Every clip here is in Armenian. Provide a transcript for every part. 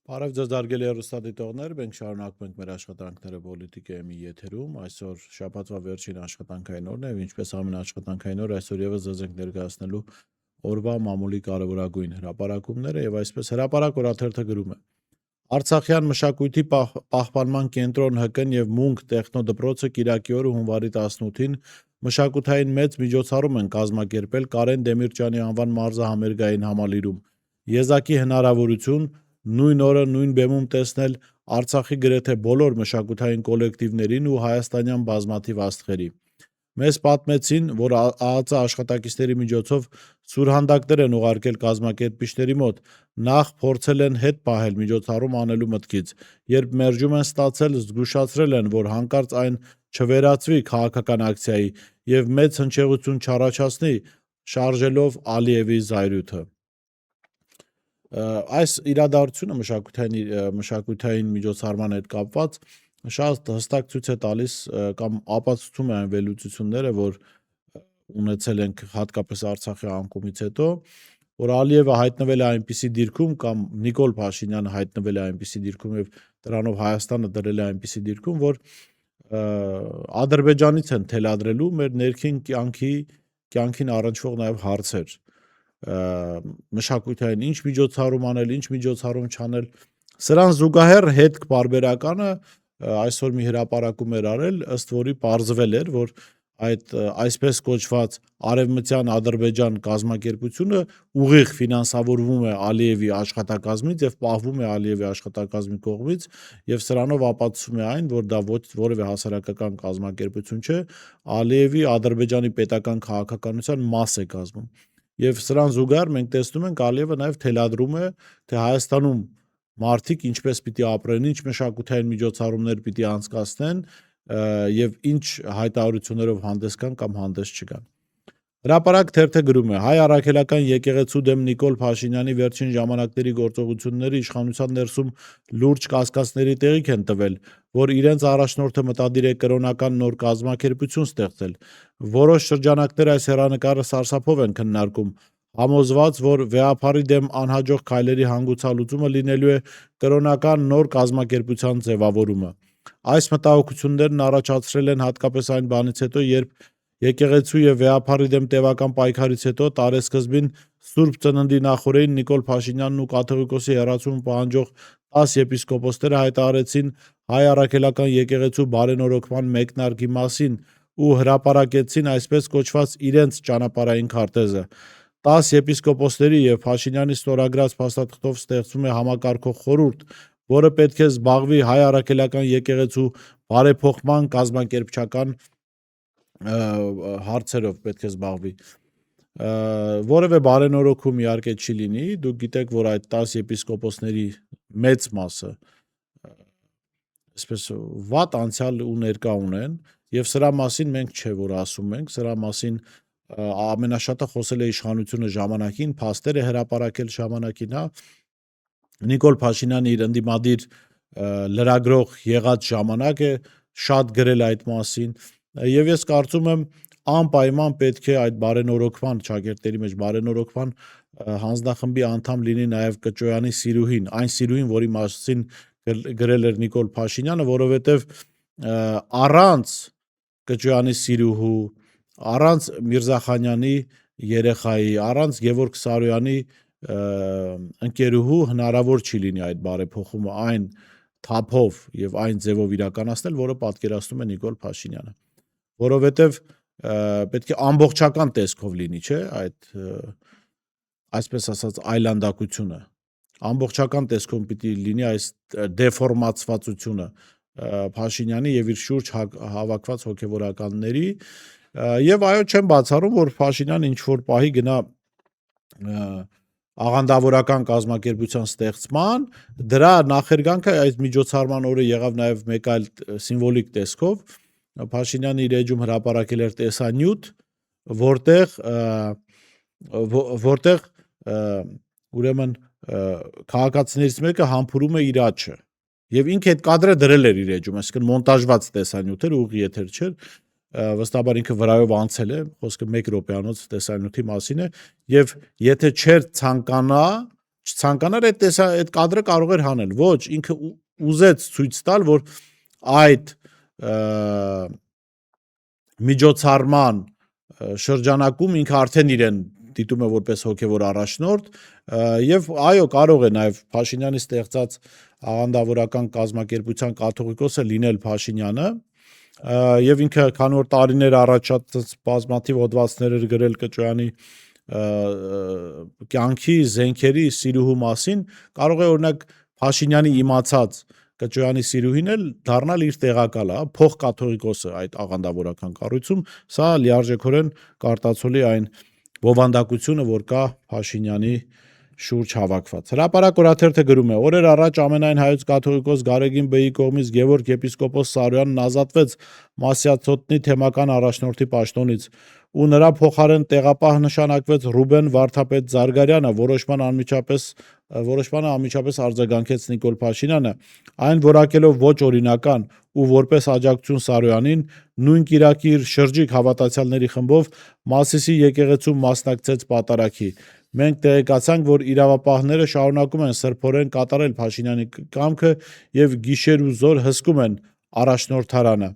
Բարև ձեզ հարգելի հեռուստադիտողներ, մենք շարունակում ենք մեր աշխատանքները Պոլիտիկայի եթերում, այսօր շաբաթվա վերջին աշխատանքային օրն է, եւ ինչպես ամեն աշխատանքային օր, այսօր եւս ձեզ ենք ներկայացնելու օրվա մամուլի կարևորագույն հրապարակումները եւ այսպես հրապարակ օրաթերթը գրում է. Արցախյան մշակույթի պահպանման կենտրոն ՀԿ-ն եւ Մունք տեխնոդպրոցը Կիրակի օրը հունվարի 18-ին մշակութային մեծ միջոցառում են կազմակերպել Կարեն Դեմիրճյանի անվան մարզահամերգային համալիրում։ Եզակի հնարավորություն նույն օրը նույն բեմում տեսնել Արցախի գրեթե բոլոր մշակութային կոլեկտիվներին ու հայաստանյան բազմաթիվ աստղերի։ Մեզ պատմեցին, որ ԱԱԾ աշխատակիցների միջոցով սուրհանդակներ են ուղարկել կազմակերպիչների մոտ, նախ փորձել են հետ պահել միջոցառում անելու մտքից, երբ մերժում են ստացել, զգուշացրել են, որ հանկարծ այն չվերածվի քաղաքական ակցիայի եւ մեծ հնչեղություն չառաջացնի, շարժելով Ալիևի զայրույթը։ Այս իրադարձությունը մշակութային միջոցառման հետ կապված շատ հստակ ցույց է տալիս կամ ապացուցում է այն վերլուծությունները, որ ունեցել ենք հատկապես Արցախի անկումից հետո, որ Ալիևը հայտնվել է այնպիսի դիրքում կամ Նիկոլ Փաշինյանը հայտնվել է այնպիսի դիրքում եւ դրանով Հայաստանը դրել է այնպիսի դիրքում, որ Ադրբեջանից են թելադրելու մեր ներքին կյանքին առնչվող նաեւ հարցեր, մշակութային ինչ միջոցառում անել, ինչ միջոցառում չանել, սրան զուգահեռ հետք բարբերականը այսօր մի հրապարակում էր արել, ըստ որի պարզվել էր, որ այդ այսպես կոչված արևմտյան Ադրբեջան կազմակերպությունը ուղիղ ֆինանսավորվում է Ալիևի աշխատակազմից եւ պահվում է Ալիևի աշխատակազմի կողմից եւ սրանով ապացուցում է այն, որ դա որևէ հասարակական կազմակերպություն չէ, Ալիևի Ադրբեջանի պետական քաղաքականության մաս է կազմում։ Եվ սրան զուգահեռ մենք տեսնում ենք Ալիևը նաև թելադրում է, թե Հայաստանում մարդիկ ինչպես պիտի ապրեն, ինչ մշակութային միջոցառումներ պիտի անցկացնեն եւ ինչ հայտարարություններով հանդես գան կամ հանդես չգան։ Հրապարակ թերթը գրում է. հայ առաքելական եկեղեցու դեմ Նիկոլ Փաշինյանի վերջին ժամանակների գործողությունները իշխանության ներսում լուրջ կասկածների տեղիք են տվել, որ իրենց առաջնորդը մտադիր է կրոնական նոր կազմակերպություն ստեղծել։ Որոշ շրջանակներ այս հեռանկարը սարսափով են քննարկում, համոզված, որ վեհափարի դեմ անհաջող քայլերի հանգուցալուծումը լինելու է կրոնական նոր կազմակերպության ձևավորումը։ Այս մտահոգություններն առաջացրել են հատկապես այն բանից հետո, երբ եկեղեցու եւ վեհափարի դեմ տևական պայքարից հետո տարեսկզբին Սուրբ Ծննդի նախօրեին Նիկոլ Փաշինյանն ու կաթողիկոսի հեռացումը պահանջող 10 եպիսկոպոսները հայտարարեցին հայ առաքելական եկեղեցու բարենորոգման մեկնարկի մասին ու հրապարակեցին այսպես կոչված իրենց ճանապարհային քարտեզը։ 10 եպիսկոպոսների եւ Փաշինյանի ստորագրած փաստաթղթով ստեղծվում է համակարգող խորհուրդ, որը պետք է զբաղվի հայ առաքելական եկեղեցու բարեփոխման կազմակերպչական հարցերով պետք է զբաղվի։ Որևէ բարենորոգում իհարկե չի լինի, դուք գիտեք, որ այդ 10 եպիսկոպոսների մեծ մասը այսպես վատ անցյալ ու ներկա ունեն եւ սրա մասին մենք չէ որ ասում ենք, սրա մասին ամենաշատը խոսել է իշխանությունը ժամանակին, փաստեր է հրապարակել ժամանակին, հա։ Նիկոլ Փաշինյանը իր ընդդիմադիր լրագրող եղած ժամանակ է շատ գրել այդ մասին եւ ես կարծում եմ անպայման պետք է այդ բարենորոգման ճակերտերի մեջ բարենորոգման հանձնախմբի անդամ լինի նաեւ Կճոյանի Սիրուհին, այն Սիրուհին, որի մասին գրել էր Նիկոլ Փաշինյանը, որովհետեւ առանց Կճոյանի Սիրուհու, առանց Միրզախանյանի երեխայի, առանց Գևորգ Սարոյանի ընկերուհու հնարավոր չի լինի այդ բարեփոխումը այն թափով եւ այն ձևով իրականացնել, որը պատկերացնում է Նիկոլ Փաշինյանը, որովհետեւ պետք է ամբողջական տեսքով լինի, չէ, այդ այսպես ասած այլանդակությունը, ամբողջական տեսքով պիտի լինի այս դեֆորմացվածությունը Փաշինյանի եւ իր շուրջ հավաքված հոգեվորականների եւ այո չեմ բացառում, որ Փաշինյանը ինչ որ պահի գնա աղանդավորական կազմակերպության ստեղծման, դրա նախերգանքը այդ միջոցառման օրը եղավ նաեւ մեկ այլ սիմվոլիկ տեսքով, Փաշինյանը իր էջում հրապարակել էր տեսանյութ, որտեղ ուրեմն քաղաքացիներից մեկը համբուրում է իր աչը եւ ինքը այդ կադրը դրել էր իր էջում, այսինքն մոնտաժված տեսանյութ էր, ուղիղ եթեր չէր, վստահաբար ինքը վրայով անցել է, խոսքը 1 րոպեանոց տեսանյութի մասին է եւ եթե չէր ցանկանա չցանկանար այդ կադրը կարող էր հանել։ Ոչ, ինքը ուզեց ցույց տալ, որ այդ միջոցառման շրջանակում ինքը արդեն իրեն դիտում է որպես հոգևոր առաջնորդ եւ այո կարող է նաեւ Փաշինյանի ստեղծած աղանդավորական կազմակերպության կաթողիկոսը լինել Փաշինյանը եւ ինքը քանի որ տարիներ առաջ բազմաթիվ հոդվածներ էր գրել Կճոյանի կյանքի, զենքերի, սիրուհու մասին, կարող է օրինակ Փաշինյանի իմացած Կճոյանի սիրուհին էլ դառնալ իր տեղակալը, փող կաթողիկոսը այդ աղանդավորական կառույցում, սա լիարժեքորեն կարտացոլի այն բովանդակությունը, որ կա Փաշինյանի շուրջ հավաքված։ Հրապարակ օրաթերթը գրում է. օրեր առաջ ամենայն հայոց կաթողիկոս Գարեգին Բեի կողմից Գևորգ եպիսկոպոս Սարոյանն ազատվեց Մասյացոտնի թեմական առաջնորդի պաշտոնից ու նրա փոխարեն տեղապահ նշանակվեց Ռուբեն Վարդապետ Զարգարյանը, որոշմանը անմիջապես արձագանքեց Նիկոլ Փաշինյանը, այն որակելով ոչ օրինական ու որպես աջակցություն Սարոյանին, նույն կիրակի իր շրջիկ հավատացյալների խմբով Մասիսի եկեղեցում մասնակցեց պատարագի։ Մենք տեղեկացանք, որ իրավապահները շարունակում են սրբորեն կատարել Փաշինյանի կամքը եւ գիշեր ու զօր հսկում են առաջնորդարանը։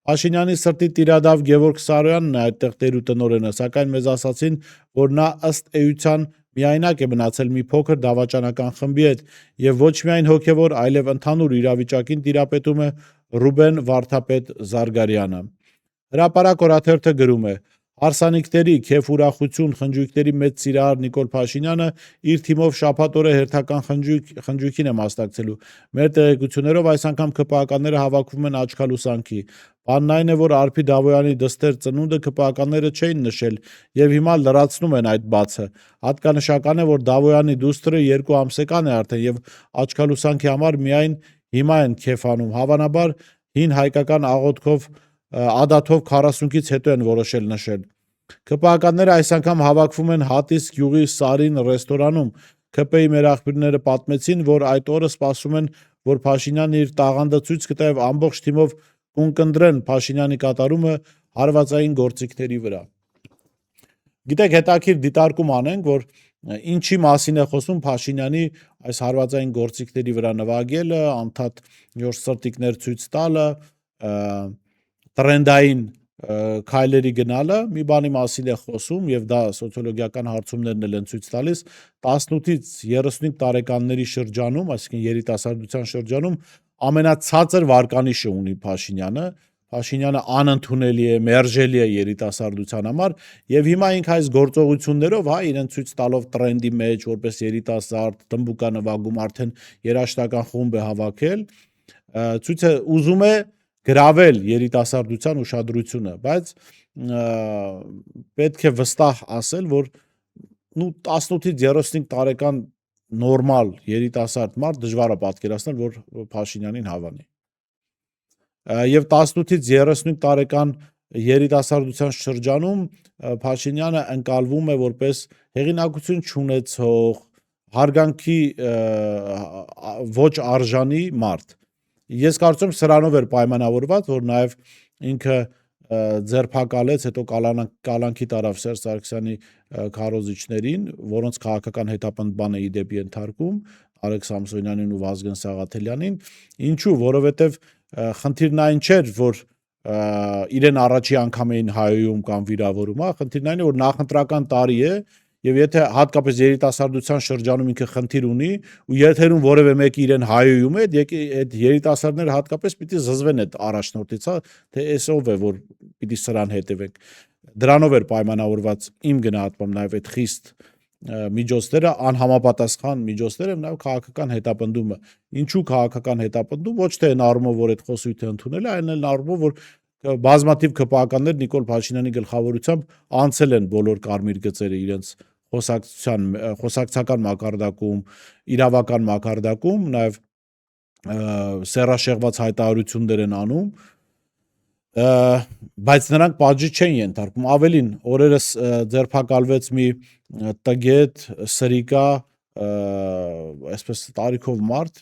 Փաշինյանի սրտի տիրադավ Գևորգ Սարոյանն է այդտեղ տեր ու տնօրենը, սակայն մեզ ասացին, որ նա ըստ էության միայնակ է մնացել մի փոքր դավաճանական խմբի հետ եւ ոչ միայն հոգեվոր, այլև ընդհանուր իրավիճակին տիրապետում է Ռուբեն Վարդապետ Զարգարյանը։ Հրապարակ օրաթերթը գրում է. Հարսանիքների, քեֆ ուրախություն խնջույքների մեծ սիրահար Նիկոլ Փաշինյանը իր թիմով շաբաթ օրը հերթական խնջույքին է մասնակցելու։ Մեր տեղեկություններով այս անգամ ԿՊԱ-ականները հավաքվում են Աչքալուսանքի։ Բանն այն է, որ Արփի Դավոյանի դստեր ծնունդը ԿՊԱ-ականները չէին նշել եւ հիմա լրացնում են այդ բացը։ Հատկանշական է, որ Դավոյանի դուստրը 2 ամսեկան է արդեն եւ Աչքալուսանքի համար միայն հիմա են քեֆ անում։ Հավանաբար հին հայկական ադաթով 40-ից հետո են որոշել նշել։ ԿՊԱ-ականները այս անգամ հավաքվում են Հատիս գյուղի Սարին ռեստորանում։ ԿՊ-ի մեր աղբյուրները պատմեցին, որ այդ օրը սպասում են, որ Փաշինյանը իր տաղանդը ցույց կտա եւ ամբողջ թիմով կընտրեն Փաշինյանի կատարումը հարվածային գործիքների վրա։ Գիտեք, հետաքրքիր դիտարկում անենք, որ ինչի մասին է խոսում Փաշինյանի այս հարվածային գործիքների վրա նվագելը, անդադ նոր սրտիկներ ցույց տալը, տրենդային քայլերի գնալը, մի բանի մասին է խոսում եւ դա սոցիոլոգիական հարցումներն են ցույց տալիս 18-ից 35 տարեկանների շրջանում, այսինքն երիտասարդության շրջանում ամենացածր վարկանիշը ունի Փաշինյանը։ Փաշինյանը անընդունելի է, մերժելի է երիտասարդության համար եւ հիմա ինք այս գործողություններով, իրեն ցույց տալով տրենդի մեջ, որպես երիտասարդ, տմբուկա նվագում արդեն երաշտական խումբ է հավաքել, ցույց է ուզում է գրավել երիտասարդության ուշադրությունը, բայց պետք է վստահ ասել, որ 18-ից 35 տարեկան նորմալ երիտասարդ մարդ դժվար է պատկերացնել, որ Փաշինյանին հավանի։ Եվ 18-ից 35 տարեկան երիտասարդության շրջանում Փաշինյանը ընկալվում է որպես հեղինակություն չունեցող, հարգանքի ոչ արժանի մարդ։ Ես կարծում սրանով էր պայմանավորված, որ նաև ինքը ձերբակալեց, հետո կալանքի տարավ Սերժ Սարգսյանի քարոզիչներին, որոնց քաղաքական հետապնդման է ի դեպ ենթարկում Արեգ Սամսոնյանին ու Վազգեն Սաղաթելյանին, ինչու, որովհետև խնդիրն այն չէր, որ իրեն առաջի անգամ էին հայոյում կամ վիրավորում, խնդիրն այն է, որ նախընտրական տարի է եւ եթե հատկապես երիտասարդության շրջանում ինքը խնդիր ունի ու եթերում որևէ մեկը իրեն հայոյում է, այդ երիտասարդները հատկապես պիտի զզվեն այդ առաջնորդից, թե էսով է, որ պիտի սրան հետևենք։ Դրանով էր պայմանավորված իմ գնահատմամբ նաեւ այդ խիստ միջոցները, անհամապատասխան միջոցները, նաեւ քաղաքական հետապնդումը։ Ինչու քաղաքական հետապնդում, ոչ թե այն առումով, որ այդ խոսույթը ընդունել է, այլ այն առումով, որ բազմաթիվ ԿՊԱ-ականներ Նիկոլ Փաշինյանի գլխավորությամբ անցել են բոլոր կարմիր գծերը իրենց խոսակցական մակարդակում, իրավական մակարդակում, նաև սեռաշեղված հայտարարություններ են անում, բայց նրանք պատժի չեն ենթարկում։ Ավելին, օրերս ձերբակալվեց մի տգետ, սրիկա, այսպես տարիքով մարդ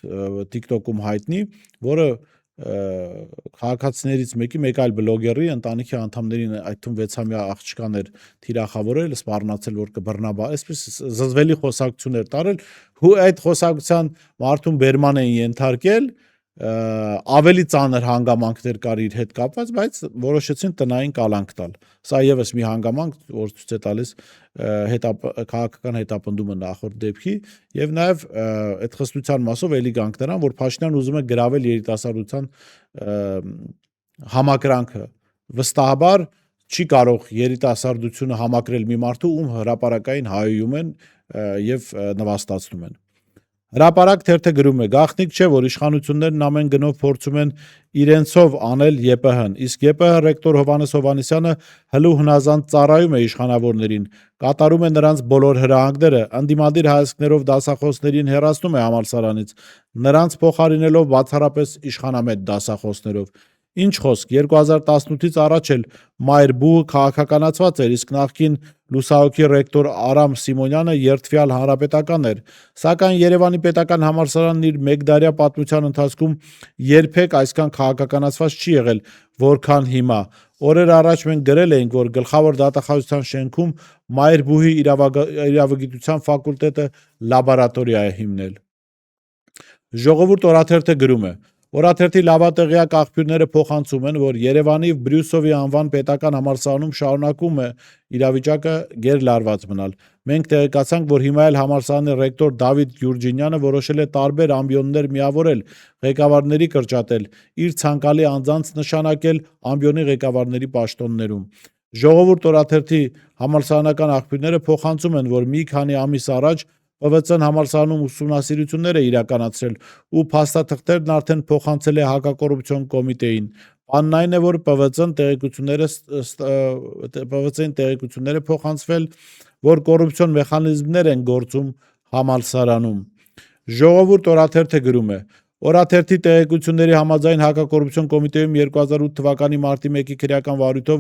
TikTok-ում հայտնի, որը քաղաքացիներից մեկ այլ բլոգերի ընտանիքի անդամներին այդ թվում 6-ամյա աղջկան էր թիրախավորել, սպառնացել, որ կբռնաբա, այսպես զզվելի խոսակցություններ տարել, ու այդ խոսակցության մարդուն բերման էին ենթարկել, ավելի ծանր հանգամանքներ կար իր հետ կապված, բայց որոշեցին տնային կալանք տալ։ Սա եւս մի հանգամանք, որ ցույց է տալիս քաղաքական հետապնդումը նախորդ դեպքի, եւ նաեւ այդ խստության մասով էլի գանք նրան, որ Փաշինյանն ուզում է գրավել երիտասարդության համակրանքը։ Վստահաբար չի կարող երիտասարդությունը համակրել մի մարդու, ում հրապարակային հայում են եւ նվաստացնում են։ Հրապարակ թերթը գրում է. գաղտնիք չէ, որ իշխանություններն ամեն գնով փորձում են իրենցով անել ԵՊՀ-ն, իսկ ԵՊՀ ռեկտոր Հովհաննես Հովհաննիսյանը հլու հնազանդ ծառայում է իշխանավորներին, կատարում է նրանց բոլոր հրահանգները, ընդդիմադիր հայացքներով դասախոսներին հեռացնում է համալսարանից, նրանց փոխարինելով բացառապես իշխանամետ դասախոսներով։ Ինչ խոսք, 2018-ից առաջ էլ Մայր բուհը քաղաքականացված էր, իսկ նախկին լուսահոգի ռեկտոր Արամ Սիմոնյանը երդվյալ հանրապետական էր, սակայն Երևանի պետական համալսարանն իր մեկդարյա պատմության ընթացքում երբեք այսքան քաղաքականացված չի եղել, որքան հիմա։ Օրեր առաջ մենք գրել էինք, որ գլխավոր դատախազության շենքում Մայր բուհի իրավագիտության ֆակուլտետը լաբորատորիա է հիմնել։ Ժողովուրդ օրաթերթը գրում է. Օրաթերթի լավատեղյակ աղբյուրները փոխանցում են, որ Երևանի Բրյուսովի անվան պետական համալսարանում շարունակում է իրավիճակը գերլարված մնալ։ Մենք տեղեկացանք, որ հիմա էլ համալսարանի ռեկտոր Դավիթ Գյուրջինյանը որոշել է տարբեր ամբիոններ միավորել, ղեկավարների կրճատել, իր ցանկալի անձանց նշանակել ամբիոնի ղեկավարների պաշտոններում։ Ժողովուրդ օրաթերթի համալսարանական աղբյուրները փոխանցում են, որ մի քանի ամիս առաջ ՊՎՑ-ն համալսարանում ուսումնասիրություններ է իրականացրել ու փաստաթղթերն արդեն փոխանցել է հակակոռուպցիոն կոմիտեին։ Բանն այն է, որ ՊՎՑ-ին տեղեկությունները փոխանցվել, որ կոռուպցիոն մեխանիզմներ են գործում համալսարանում։ Ժողովուրդ օրաթերթը գրում է. Օրաթերթի տեղեկությունների համաձայն հակակոռուպցիոն կոմիտեում 2008 թվականի մարտի 1-ի քրեական վարույթով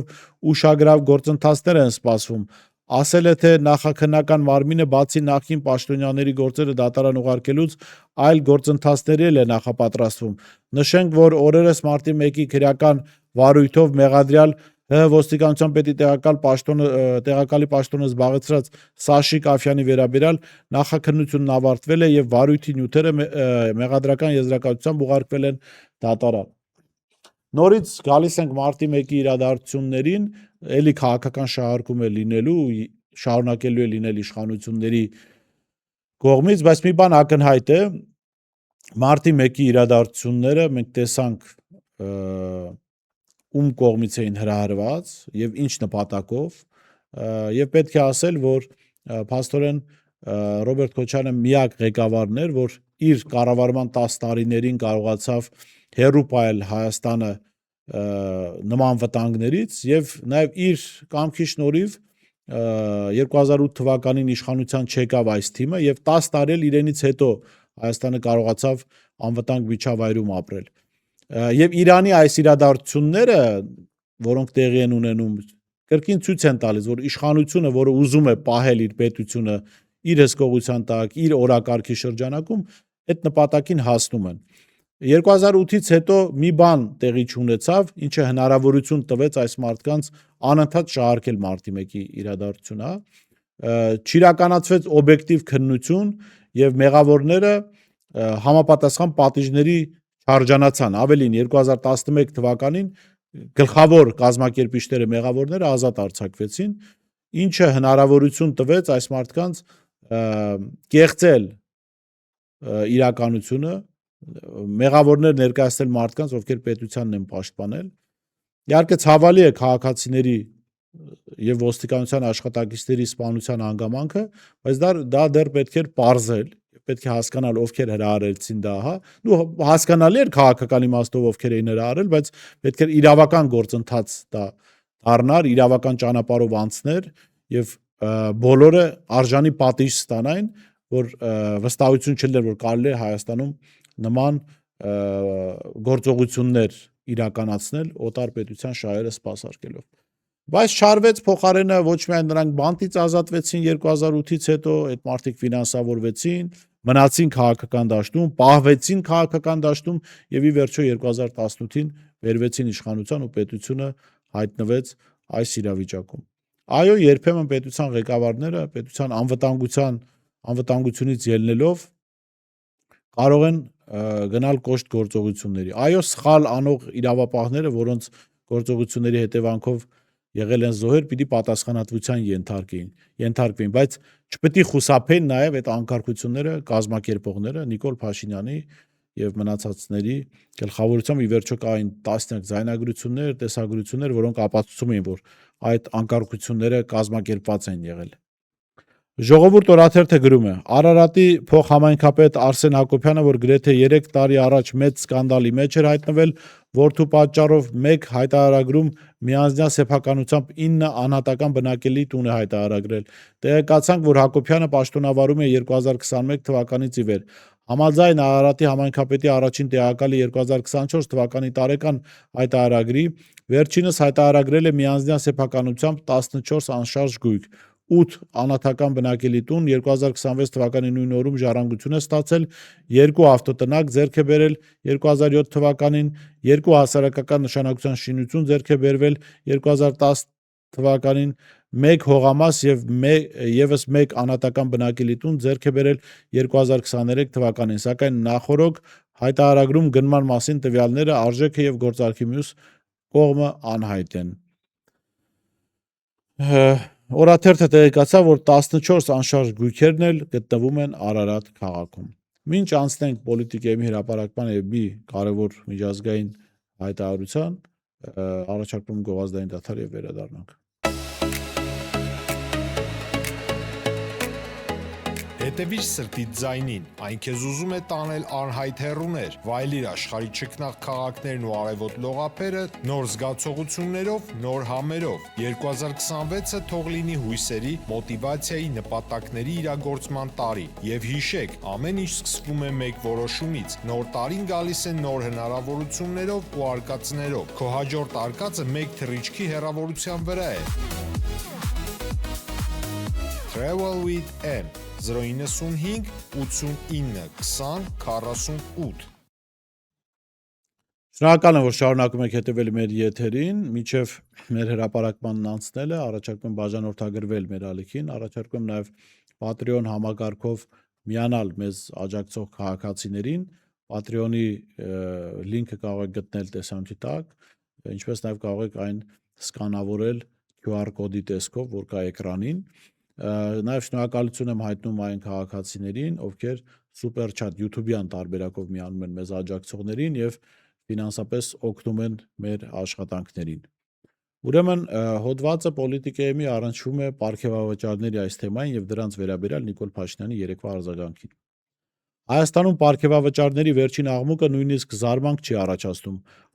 ուշագրավ գործընթացներ են սպասվում։ Ասել է, թե նախաքննական մարմինը բացի նախկին պաշտոնյաների գործերը դատարան ուղարկելուց այլ գործընթացների էլ է նախապատրաստվում։ Նշենք, որ օրերս մարտի 1-ի քրեական վարույթով մեղադրյալ ՀՀ ոստիկանության պետի տեղակալի պաշտոնը զբաղեցրած Սաշիկ Աֆյանի վերաբերյալ նախաքննությունն ավարտվել է եւ վարույթի նյութերը մեղադրական եզրակացությամբ ուղարկվել են դատարան։ Նորից գալիս ենք մարտի 1-ի իրադարձություններին, էլի քաղաքական շահարկում է լինելու, շարունակելու է լինել իշխանությունների կողմից, բայց մի բան ակնհայտ է, մարտի 1-ի իրադարձությունները մենք տեսանք ում կողմից էին հրահրված եւ ինչ նպատակով, եւ պետք է ասել, որ փաստորեն Ռոբերտ Քոչարյանը միակ ղեկավարն էր, որ իր կառավարման 10 տարիներին կարողացավ հեռու պահել Հայաստանը նման վտանգներից եւ նաեւ իր կամքի շնորհիվ 2008 թվականին իշխանության չեկավ այս թիմը եւ 10 տարի էլ իրենից հետո Հայաստանը կարողացավ անվտանգ միջավայրում ապրել։ Եվ Իրանի այս իրադարձությունները, որոնք տեղի են ունենում, կրկին ցույց են տալիս, որ իշխանությունը, որը ուզում է պահել իր պետությունը իր հսկողության տակ, իր օրակարգի շրջանակում, այդ նպատակին հասնում են։ 2008-ից հետո մի բան տեղի չունեցավ, ինչը հնարավորություն տվեց այս մարդկանց անընդհատ շահարկել մարտի 1-ի իրադարձությունը, չիրականացվեց օբյեկտիվ քննություն եւ մեղավորները համապատասխան պատիժների շարժանացան, ավելին 2011 թվականին գլխավոր կազմակերպիչները մեղավորները ազատ արձակվեցին, ինչը հնարավորություն տվեց այս մարդկանց կեղծել իրականությունը, մեղավորներ ներկայացնել մարդկանց, ովքեր պետությանն են պաշտպանել։ Իհարկե ցավալի է քաղաքացիների եւ ոստիկանության աշխատակիցների սպանության հանգամանքը, բայց դա դեռ պետք էր պարզել, պետք է հասկանալ ովքեր հրահարեցին դա, հա։ Ու հասկանալի էր քաղաքական իմաստով ովքեր էին հրահարել, բայց պետք էր իրավական գործընթաց դա դառնար, իրավական ճանապարհով անցներ եւ բոլորը արժանի պատիժ ստանային, որ վստահություն չլիներ, որ կարելի է Հայաստանում նման գործողություններ իրականացնել օտար պետության շահերը սպասարկելով։ Բայց չարվեց փոխարենը ոչ միայն նրանք բանտից ազատվեցին 2008-ից հետո, այդ մարդիկ ֆինանսավորվեցին, մնացին քաղաքական դաշտում, պահվեցին քաղաքական դաշտում եւ ի վերջո 2018-ին վերվեցին իշխանության ու պետությունը հայտնվեց այս իրավիճակում։ Այո, երբեմն պետության ղեկավարները պետության անվտանգությունից ելնելով կարող են գնալ կոշտ գործողությունների։ Այո, սխալ անող իրավապահները, որոնց գործողությունների հետևանքով եղել են զոհեր, պիտի պատասխանատվության ենթարկվին, բայց չպետք է խուսափեն նաև այդ անկարգությունները կազմակերպողները Նիկոլ Փաշինյանի եւ մնացածների գլխավորությամբ ի վերջո կային տասնյակ ձայնագրություններ, տեսագրություններ, որոնք ապացուցում էին, որ այդ անկարգությունները կազմակերպված են եղել։ Ժողովուրդ օրաթերթը գրում է. Արարատի փոխհամայնքապետ Արսեն Հակոբյանը, որ գրեթե 3 տարի առաջ մեծ սկանդալի մեջ էր հայտնվել, որդու պատճառով 1 հայտարարագրում միանձնյա սեփականությամբ 9 անհատական բնակելի տուն է հայտարարագրել։ Տեղեկացանք, որ Հակոբյանը պաշտոնավարում է 2021 թվականից ի վեր։ Համաձայն Արարատի համայնքապետի առաջին տեղակալի 2024 թվականի տարեկան հայտարարագրի, վերջինս հայտարարագրել է միանձնյա սեփականությամբ 14 անշարժ գույք, 8 անհատական բնակելի տուն, 2026 թվականի նույն օրում ժառանգություն է ստացել, 2 ավտոտնակ ձեռք է բերել 2007 թվականին, 2 հասարակական նշանակության շինություն ձեռք է բերվել 2010 թվականին, 1 հողամաս եւ եւս 1 անհատական բնակելի տուն ձեռք է բերել 2023 թվականին, սակայն նախորոք հայտարարագրում գնման մասին տվյալները, արժեքը եւ գործարքի մյուս կողմը անհայտ են։ Օրաթերթը տեղեկացավ, որ 14 անշարժ գույքերն էլ գտնվում են Արարատ քաղաքում։ Մինչ անցնենք պոլիտիկայի հրապարակման եւ մի կարևոր միջազգային հայտարարության, առաջարկում գովազդային դադար եւ վերադառնանք։ Հետևիր սրտիդ ձայնին, այն քեզ ուզում է տանել անհայտ հեռուներ, վայելիր աշխարհի ճգնաղ քաղաքներն ու արևոտ լողափերը նոր զգացողություններով, նոր համերով։ 2026-ը թող լինի հույսերի, մոտիվացիայի, նպատակների իրագործման տարի։ Եվ հիշեք, ամեն ինչ սկսվում է մեկ որոշումից։ Նոր տարին գալիս է նոր հնարավորություններով ու արկածներով։ Քո հաջորդ արկածը մեկ թռիչքի հեռավորության վրա է։ Travel with M 095 89 20 48 Շնորհակալ եմ, որ շարունակում եք հետևել մեր եթերին, մինչև մեր հրապարակմանն անցնելը առաջարկում եմ բաժանորդագրվել մեր ալիքին, առաջարկում եմ նաև Patreon համակարգով միանալ մեզ աջակցող քաղաքացիներին, Patreon-ի լինքը կարող եք գտնել տեսանյութի տակ, ինչպես նաև կարող եք այն սկանավորել QR կոդի տեսքով, որ կա էկրանին։ Նաև շնորհակալություն եմ հայտնում այն քաղաքացիներին, ովքեր սուպեր չաթ YouTube-յան տարբերակով միանում են մեզ աջակցողներին եւ ֆինանսապես օգնում են մեր աշխատանքներին։ Ուրեմն հոդվածը պոլիտիկայի առնչվում է պարգևավճարների այս թեմային եւ դրանց վերաբերյալ Նիկոլ Փաշինյանի երեկվա արձագանքին։ Հայաստանում պարգևավճարների վերջին աղմուկը նույնիսկ զարմանք չի առաջացնում։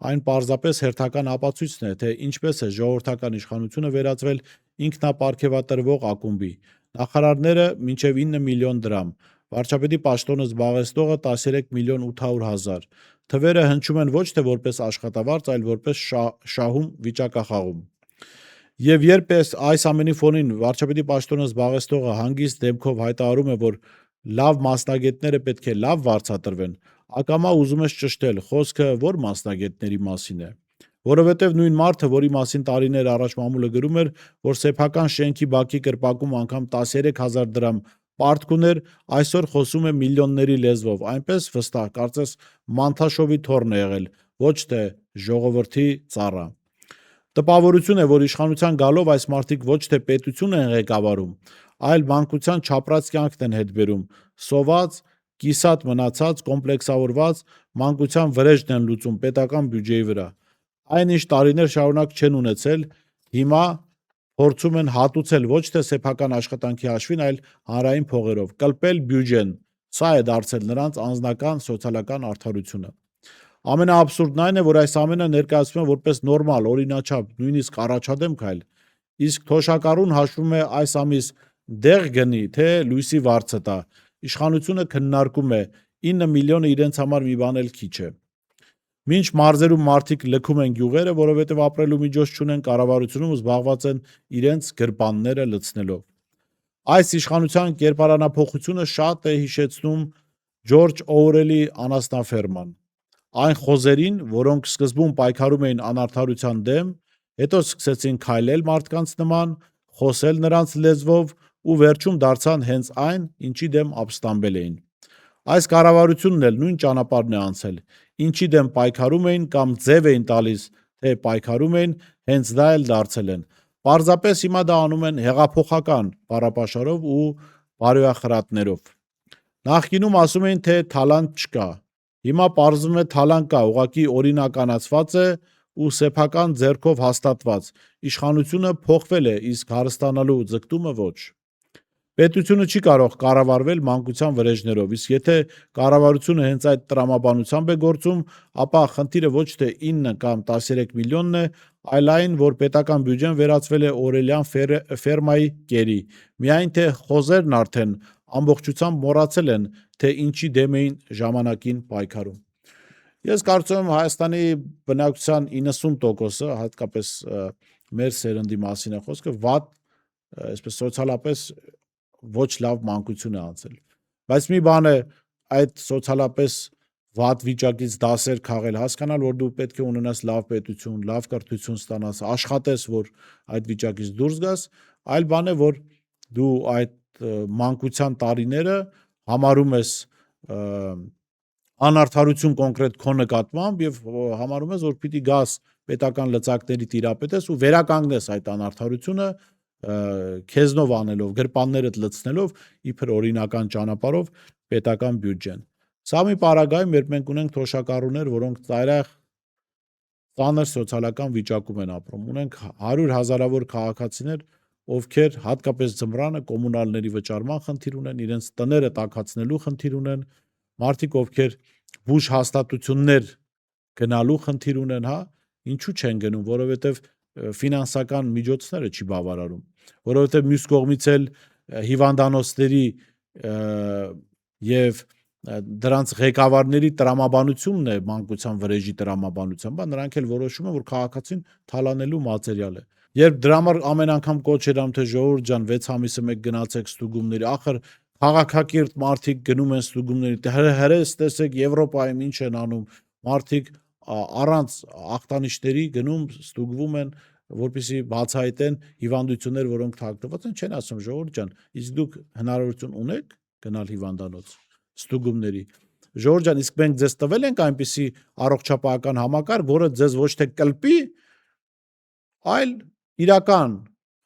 Այն պարզապես հերթական ապացույցն է, թե ինչպես է ժողովրդական իշխանությունը վերածվել ինքնապարգևատրվող ակումբի։ Նախարարները մինչև 9 միլիոն դրամ, վարչապետի պաշտոնը զբաղեցնողը 13 միլիոն 800 հազար։ Թվերը հնչում են ոչ թե որպես աշխատավարձ, այլ որպես շահում վիճակախաղում։ Եվ երբ այս ամենի ֆոնին վարչապետի պաշտոնը զբաղեցնողը հանգիստ դեմքով հայտարարում է, որ լավ մասնագետները պետք է լավ վարձատրվեն, ակամա ուզում ես ճշտել, խոսքը որ մասնագետների մասին է։ Որովհետև նույն մարդը, որի մասին տարիներ առաջ մամուլը գրում էր, որ սեփական շենքի բակի կրպակում անգամ 13,000 դրամ պարտք ուներ, այսօր խոսում է միլիոնների լեզվով, այնպես վստահ, կարծես Մանթաշովի թոռն է եղել, ոչ թե ժողովրդի ծառա։ Տպավորություն է, որ իշխանության գալով այս մարդիկ ոչ թե պետություն են ղեկավարում, այլ մանկության չապրած կյանքն են հետ բերում, սոված, կիսատ մնացած, կոմպլեքսավորված մանկության վրեժն են լուծում պետական բյուջեի վրա։ Այն ինչ տարիներ շարունակ չեն ունեցել, հիմա փորձում են հատուցել ոչ թե սեփական աշխատանքի հաշվին, այլ հանրային փողերով, կլպել բյուջեն։ Սա է դարձել նրանց անձնական սոցիալական արդարությունը։ Ամենաաբսուրդն այն է, որ այս ամենը ներկայացվում է որպես նորմալ, օրինաչափ, նույնիսկ առաջադեմ քայլ։ Իսկ թոշակառուն հաշվում է այս ամիս դեղ գնի, թե լույսի վարձը տա։ Իշխանությունը քննարկում է 9 միլիոնը իրենց համար մի բան էլ քիչ է։ Մինչ մարզերում մարդիկ լքում են գյուղերը, որովհետև ապրելու միջոց չունեն, կառավարությունում զբաղված են իրենց գրպանները լցնելով։ Այս իշխանության կերպարանափոխությունը շատ է հիշեցնում Ջորջ Օրվելի անասնաֆերման։ Այն խոզերին, որոնք սկզբում պայքարում էին անարդարության դեմ, հետո սկսեցին քայլել մարդկանց նման, խոսել նրանց լեզվով ու վերջում դարձան հենց այն, ինչի դեմ ապստամբել էին։ Այս կառավարությունն էլ նույն ճանապարհն է անցել, ինչի դեմ պայքարում էին կամ ձև էին տալիս, թե պայքարում էին, հենց դա էլ դարձել են։ Պարզապես հիմա դա անում են հեղափոխական բառապաշարով ու բարոյախրատներով։ Նախկինում ասում էին, թե թալանտ չկա։ Հիմա պարզվում է թալանտ կա, ուղղակի օրինականացված է ու սեփական ձեռքով հաստատված։ Իշխանությունը փոխվել է, իսկ հարստանալու ձգտումը ոչ։ Պետությունը չի կարող կառավարվել մանկության վրեժներով, իսկ եթե կառավարությունը հենց այդ տրամաբանությամբ է գործում, ապա խնդիրը ոչ թե 9 կամ 13 միլիոնն է, այլ այն, որ պետական բյուջեն վերածվել է օրելյան ֆերմայի կերի։ Միայն թե խոզերն արդեն ամբողջությամբ մոռացել են, թե ինչի դեմ էին ժամանակին պայքարում։ Ես կարծում եմ Հայաստանի բնակչության 90%-ը, հատկապես մեր սերնդի մասին է խոսքը, վատ, այսպես սոցիալապես ոչ լավ մանկություն է անցել։ Բայց մի բան է այդ սոցիալապես վատ վիճակից դասեր քաղել, հասկանալ, որ դու պետք է ունենաս լավ պետություն, լավ կրթություն ստանաս, աշխատես, որ այդ վիճակից դուրս գաս, այլ բան է, որ դու այդ մանկության տարիները համարում ես անարդարություն կոնկրետ քո նկատմամբ եւ համարում ես, որ պիտի գաս պետական լծակների տիրապետես ու վերականգնես այդ անարդարությունը քեզնով անելով, գրպաններդ լցնելով իբր օրինական ճանապարհով պետական բյուջեն։ Սա մի պարագայում, երբ մենք ունենք թոշակառուներ, որոնք ծանր սոցիալական վիճակում են ապրում։ Ունենք 100 հազարավոր քաղաքացիներ, ովքեր հատկապես ձմռանը կոմունալների վճարման խնդիր ունեն, իրենց տները տաքացնելու խնդիր ունեն, մարդիկ, ովքեր բուժ հաստատություններ գնալու խնդիր ունեն, հա, ինչու չեն գնում, որովհետև ֆինանսական միջոցները չի բավարարում, որովհետև մյուս կողմից էլ հիվանդանոցների եւ դրանց ղեկավարների տրամաբանությունն է մանկության վրեժի տրամաբանության, նրանք էլ որոշում են, որ քաղաքացին թալանելու մատերիալ է։ Երբ դրա համար ամեն անգամ կոչ երամ, թե ժողովուրդ ջան 6 ամիսը մեկ գնացեք ստուգումների, ախր քաղաքակիրթ մարդիկ գնում են ստուգումների, հրես տեսեք Եվրոպայում ինչ են անում, մարդիկ առանց ախտանիշների գնում ստուգվում են, որպեսզի բացահայտեն հիվանդություններ, որոնք թաքնված են, չեն ասում ժողովուրդ ջան, իսկ դուք հնարավորություն ունեք գնալ հիվանդանոց ստուգումների։ Ժողովուրդ ջան, իսկ մենք ձեզ տվել ենք այնպիսի առողջապահական համակարգ, որը ձեզ ոչ թե կլպի, այլ իրական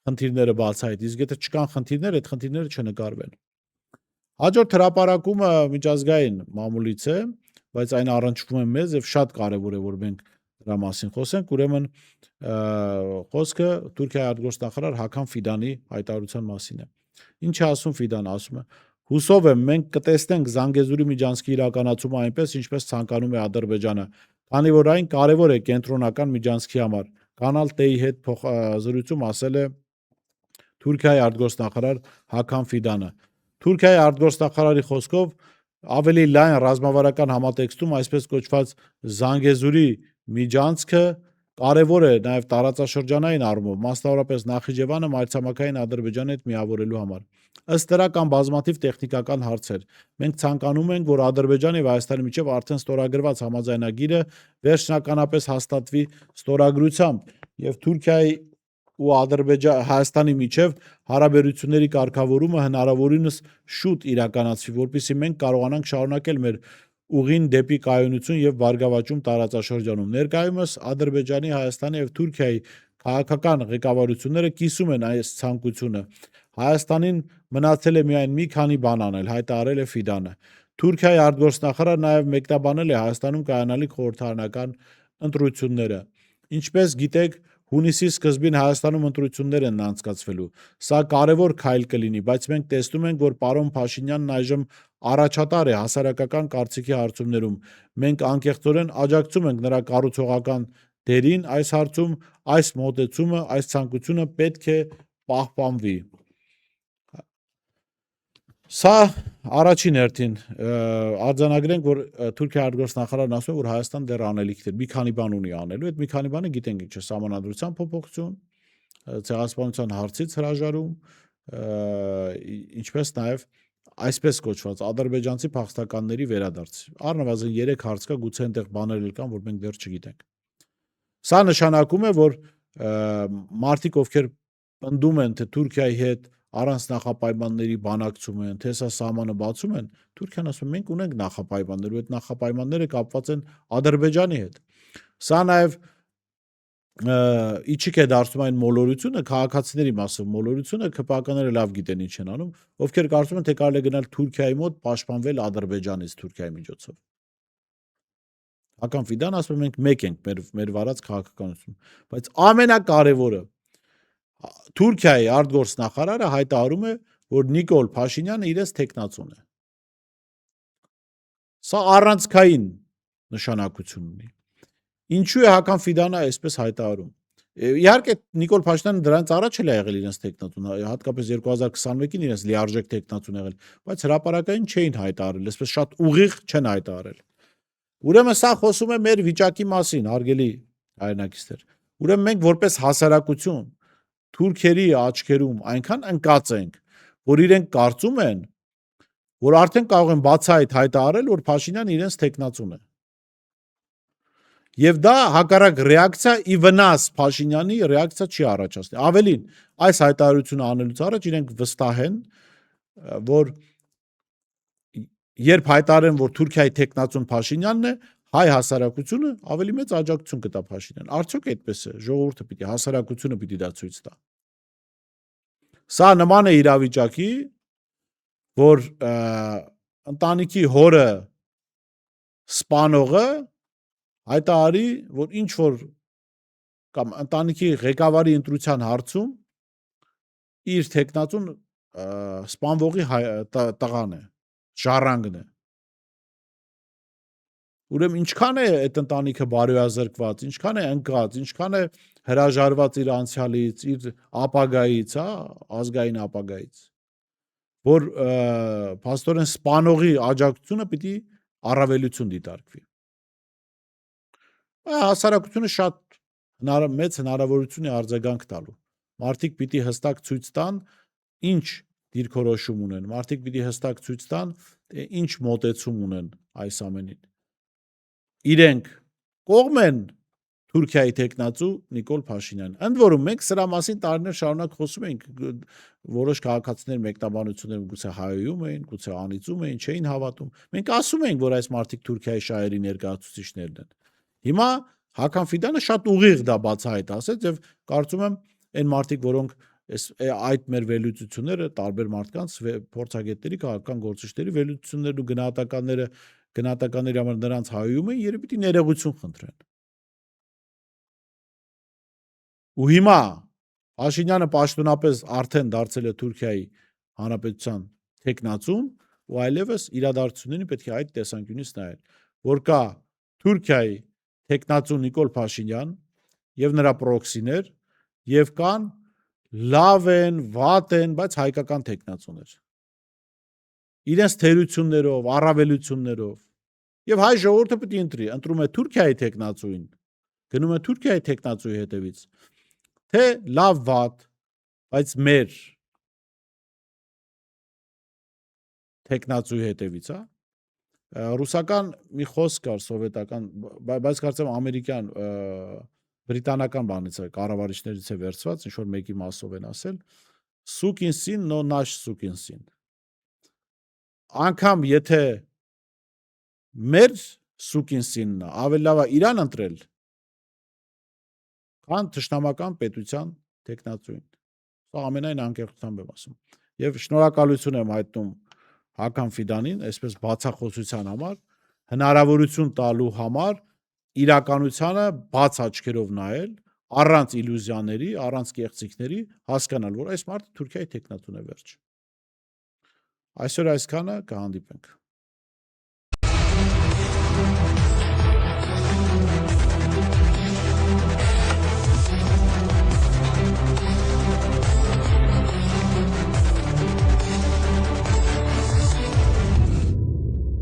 խնդիրները բացահայտի, իսկ եթե չկան խնդիրներ, այդ խնդիրները չնկարվեն։ Հաջորդ հրապարակումը միջազգային մամուլից է, բայց այն առնչվում է մեզ եւ շատ կարեւոր է, որ մենք դրա մասին խոսենք, ուրեմն խոսքը Թուրքիայի արտգործնախարար Հական Ֆիդանի հայտարարության մասին է։ Ինչ է ասում Ֆիդան, ասում է. «Հուսով եմ, մենք կտեսնենք Զանգեզուրի միջանցքի իրականացումը այնպես, ինչպես ցանկանում է Ադրբեջանը, քանի որ այն կարևոր է կենտրոնական միջանցքի համար», Կանալ Տ-ի հետ զրույցում ասել է Թուրքիայի արտգործնախարար Հական Ֆիդանը։ Թուրքիայի արտգործնախարարի խոսքով ավելի լայն ռազմավարական համատեքստում այսպես կոչված Զանգեզուրի միջանցքը կարևոր է նաև տարածաշրջանային առումով, մասնավորապես Նախիջևանը մայրցամաքային Ադրբեջանի հետ միավորելու համար։ Ըստ դրա կան բազմաթիվ տեխնիկական հարցեր։ Մենք ցանկանում ենք, որ Ադրբեջանի եւ Հայաստանի միջև արդեն ստորագրված համաձայնագիրը վերջնականապես հաստատվի ստորագրությամբ եւ Թուրքիայի ու Հայաստանի միջև հարաբերությունների կարգավորումը հնարավորինս շուտ իրականացվի, որպեսզի մենք կարողանանք շարունակել մեր ուղին դեպի կայունություն եւ բարգավաճում տարածաշրջանում։ Ներկայումս Ադրբեջանի, Հայաստանի եւ Թուրքիայի քաղաքական ղեկավարությունները կիսում են այս ցանկությունը։ Հայաստանին մնացել է միայն մի քանի բան անել, հայտարարել է Ֆիդանը։ Թուրքիայի արտգործնախարարը նաև մեկնաբանել է Հայաստանում կայանալիք խորհրդարանական ընտրությունները։ Ինչպես գիտեք, հունիսի սկզբին Հայաստանում ընտրություններ են անցկացվելու։ Սա կարևոր քայլ կլինի, բայց մենք տեսնում ենք, որ պարոն Փաշինյանն այժմ առաջատար է հասարակական կարծիքի հարցումներում։ Մենք անկեղծորեն աջակցում ենք նրա կառուցողական դերին այս հարցում, այս մոտեցումը, այս ցանկությունը պետք է պահպանվի։ Սա առաջին հերթին արձանագրենք, որ Թուրքիայի արտգործնախարարն ասում է, որ Հայաստան դեռ անելիքներ, մի քանի բան ունի անելու, այդ մի քանի բանը գիտենք ինչ է՝ սահմանադրության փոփոխություն, ցեղասպանության հարցից հրաժարում, ինչպես նաև այսպես կոչված ադրբեջանցի փախստականների վերադարձ։ Առնվազն 3 հարց կա, գուցե այնտեղ բաներ էլ կան, որ մենք դեռ չգիտենք։ Սա նշանակում է, որ մարդիկ, ովքեր պնդում են, թե Թուրքիայի հետ առանց նախապայմանների բանակցում են, թե սա սահմանը բացում են, Թուրքիան ասում է, մենք ունենք նախապայմաններ, ու այդ նախապայմանները կապված են Ադրբեջանի հետ։ Սա նաև իջիկ է դարձում այն մոլորությունը, քաղաքացիների մասով մոլորությունը, ԿՊԱԿ-ները լավ գիտեն ինչ են անում, ովքեր կարծում են, թե կարելի է գնալ Թուրքիայի մոտ պաշտպանվել Ադրբեջանից Թուրքիայի միջոցով։ Հակամ Ֆիդան ասում է, մենք մեկ ենք մեր վարած քաղաքականություն, բայց ամենակարևորը Թուրքիայի արտգործնախարարը հայտարարում է, որ Նիկոլ Փաշինյանը իրենց թեկնածուն է։ Սա առանցքային նշանակություն ունի։ Ինչու է Հակամ Ֆիդանը այսպես հայտարարում։ Իհարկե Նիկոլ Փաշինյանը դրանից առաջ էլ է եղել իրենց տեխնատուն, հատկապես 2021-ին իրենց լիարժեք տեխնատուն եղել, բայց հրապարակային չէին հայտարարել, այսպես շատ ուղիղ չեն հայտարարել։ Ուրեմն սա խոսում է մեր վիճակի մասին, հարգելի հայրենակիցներ։ Ուրեմն մենք որպես հասարակություն թուրքերի աչքերում այնքան ընկած ենք, որ իրենք կարծում են, որ արդեն կարող են բացահայտ հայտարարել, որ Փաշինյանը իրենց տեխնատուն է։ Եվ դա հակառակ ռեակցիա ի վնաս Փաշինյանի ռեակցիա չի առաջացնի։ Ավելին, այս հայտարարությունը անելուց առաջ իրենք վստահ են, որ երբ հայտարարեն, որ Թուրքիայի տեխնատուն Փաշինյանն է, հայ հասարակությունը ավելի մեծ աջակցություն կտա Փաշինյանին։ Արդյոք այդպես է, ժողովուրդը պիտի, հասարակությունը պիտի դա ցույց տա։ Սա նման է իրավիճակի, որ ընտանիքի հորը սպանողը հայտարարի, որ ինչ որ կամ ընտանիքի ղեկավարի ընտրության հարցում իր տեխնատուն սպանվողի տղան է, ժառանգն է։ Ուրեմն ինչքան է այդ ընտանիքը բարոյազրկված, ինչքան է ընկած, ինչքան է հրաժարված իր անցյալից, իր ապագայից, ազգային ապագայից, որ փաստորեն սպանողի աջակցությունը պիտի առավելություն դիտարկվի։ Հասարակությունը շատ մեծ հնարավորություն է արձագանք տալու։ Մարդիկ պիտի հստակ ցույց տան, ինչ դիրքորոշում ունեն, մարդիկ պիտի հստակ ցույց տան, թե ինչ մոտեցում ունեն այս ամենին։ Իրենք կողմ են Թուրքիայի տեխնատու Նիկոլ Փաշինյան։ Ընդ որում մենք սրա մասին տարիներ շարունակ խոսում ենք, որոշ քաղաքացիներ մեկնաբանություններ գուցե հայոյում էին, գուցե անիծում էին, չէին հավատում։ Մենք ասում ենք, որ այս մարդիկ Թուրքիայի շահերի ներկայացուցիչներն են։ Հիմա Հակամ Ֆիդանը շատ ուղիղ դա բացահայտ ասեց եւ կարծում եմ այն մարդիկ, որոնք այդ մեր վերլուծությունները տարբեր մարդկանց փորձագետների, քաղաքական գործիչների վերլուծություններն ու գնահատականների համար նրանց հայոյում են, երբ պիտի ներողություն խնդրեն։ Ու հիմա Փաշինյանը պաշտոնապես արդեն դարձել է Թուրքիայի հանրապետության տեխնատուն, ու այլևս իրադարձություններին պետք է այդ տեսանկյունից նայել, որ կա Թուրքիայի տեխնատու Նիկոլ Փաշինյան եւ նրա պրոքսիներ, եւ կան լավ են, վատ են, բայց հայկական տեխնատուներ։ Իրենց թերություններով, առավելություններով։ Եվ հայ ժողովուրդը պետք է ընտրի, ընտրում է Թուրքիայի տեխնատուին, գնում է Թուրքիայի տեխնատուի հետևից, թե լավ վատ, բայց մեր տեխնատուի հետևից, ռուսական մի խոսք կար սովետական, բայց կարծեմ ամերիկյան բրիտանական բանից է, կառավարիչներից է վերցված, ինչ որ մեկի մասով են ասել, սուկին սին, նո նաշ սուկին սին։ Անկամ եթե մեր սուկին սինն ավելի լավ է իրան ընտրել, քան թշնամական պետության տեխնատուին։ Սա ամենայն անկեղծությամբ եմ ասում։ Եվ շնորհակալություն եմ հայտնում Հակամ Ֆիդանին, այսպես բացախոսության համար, հնարավորություն տալու համար իրականությանը բաց աչքերով նայել, առանց իլյուզիաների, առանց կեղծիքների, հասկանալ, որ այս մարդը Թուրքիայի տեխնատուն է վերջ։ Այսօր այսքանը, կհանդիպենք։